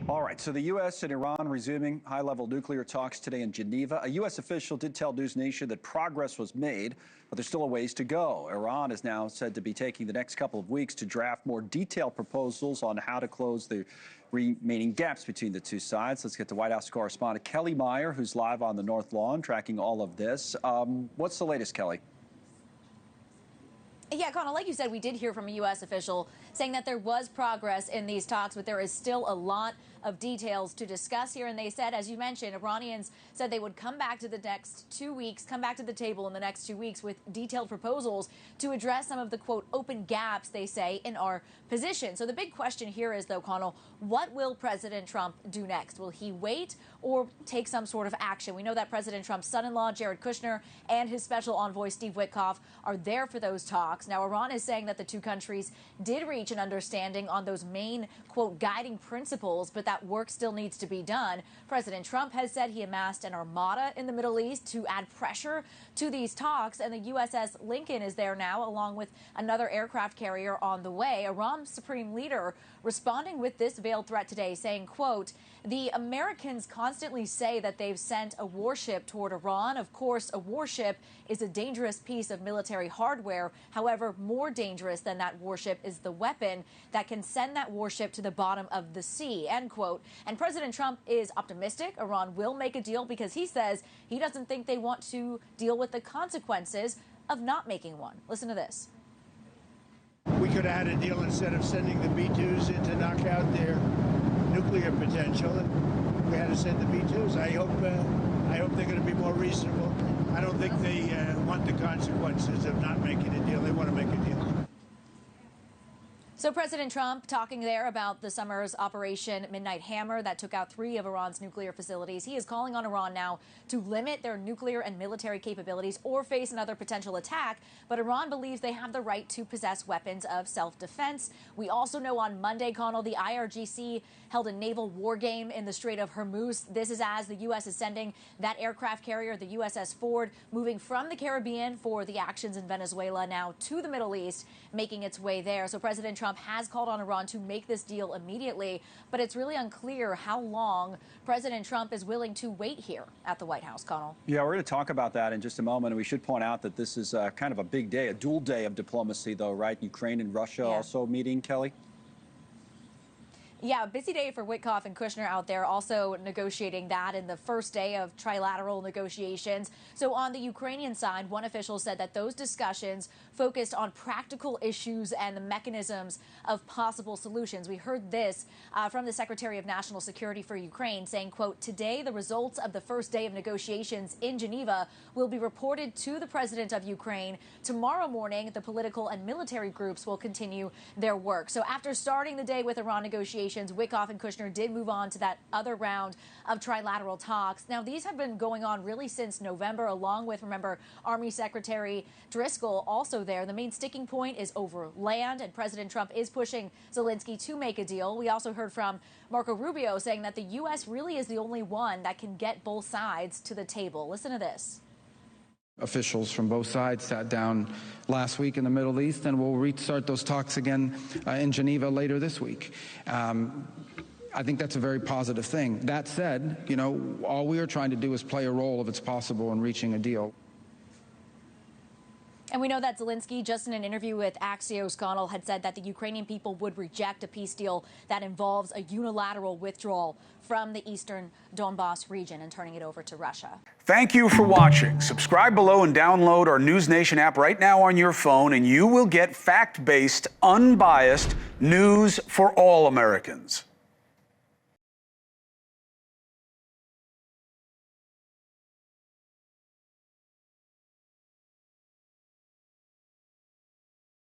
All right, so the U.S. and Iran resuming high-level nuclear talks today in Geneva. A U.S. official did tell NewsNation that progress was made, but there's still a ways to go. Iran is now said to be taking the next couple of weeks to draft more detailed proposals on how to close the remaining gaps between the two sides. Let's get to White House correspondent Kellie Meyer, who's live on the North Lawn tracking all of this. What's the latest, Kellie? Yeah, Connell, like you said, we did hear from a U.S. official saying that there was progress in these talks, but there is still a lot of details to discuss here. And they said, as you mentioned, Iranians said they would come back to the next 2 weeks, come back to the table in the next 2 weeks with detailed proposals to address some of the, quote, open gaps, they say, in our position. So the big question here is, though, Connell, what will President Trump do next? Will he wait or take some sort of action? We know that President Trump's son-in-law, Jared Kushner, and his special envoy, Steve Witkoff, are there for those talks. Now, Iran is saying that the two countries did reach an understanding on those main, quote, guiding principles, but that work still needs to be done. President Trump has said he amassed an armada in the Middle East to add pressure to these talks, and the USS Lincoln is there now, along with another aircraft carrier on the way. Iran's supreme leader responding with this veiled threat today, saying, quote, the Americans constantly say that they've sent a warship toward Iran. Of course, a warship is a dangerous piece of military hardware. However, more dangerous than that warship is the weapon that can send that warship to the bottom of the sea, end quote. And President Trump is optimistic Iran will make a deal because he says he doesn't think they want to deal with the consequences of not making one. Listen to this. We could have had a deal instead of sending the B-2s in to knock out their nuclear potential. We had to send the B-2s. I hope they're going to be more reasonable. I don't think they want the consequences of not making a deal. They want to make a deal. So President Trump talking there about the summer's Operation Midnight Hammer that took out 3 of Iran's nuclear facilities. He is calling on Iran now to limit their nuclear and military capabilities or face another potential attack. But Iran believes they have the right to possess weapons of self-defense. We also know on Monday, Connell, the IRGC held a naval war game in the Strait of Hormuz. This is as the U.S. is sending that aircraft carrier, the USS Ford, moving from the Caribbean for the actions in Venezuela now to the Middle East, making its way there. So President Trump has called on Iran to make this deal immediately, but it's really unclear how long President Trump is willing to wait here at the White House, Connell. Yeah, we're going to talk about that in just a moment. And we should point out that this is kind of a big day, a dual day of diplomacy, though, right? Ukraine and Russia also meeting, Kellie? Yeah, a busy day for Witkoff and Kushner out there, also negotiating that in the first day of trilateral negotiations. So on the Ukrainian side, one official said that those discussions focused on practical issues and the mechanisms of possible solutions. We heard this from the Secretary of National Security for Ukraine saying, quote, today the results of the first day of negotiations in Geneva will be reported to the president of Ukraine. Tomorrow morning, the political and military groups will continue their work. So after starting the day with Iran negotiations, Witkoff and Kushner did move on to that other round of trilateral talks. Now, these have been going on really since November, along with, remember, Army Secretary Driscoll also there. The main sticking point is over land, and President Trump is pushing Zelensky to make a deal. We also heard from Marco Rubio saying that the U.S. really is the only one that can get both sides to the table. Listen to this. Officials from both sides sat down last week in the Middle East, and we'll restart those talks again in Geneva later this week. I think that's a very positive thing. That said, you know, all we are trying to do is play a role, if it's possible, in reaching a deal. And we know that Zelensky, just in an interview with Axios, Connell, had said that the Ukrainian people would reject a peace deal that involves a unilateral withdrawal from the eastern Donbass region and turning it over to Russia. Thank you for watching. Subscribe below and download our NewsNation app right now on your phone, and you will get fact-based, unbiased news for all Americans.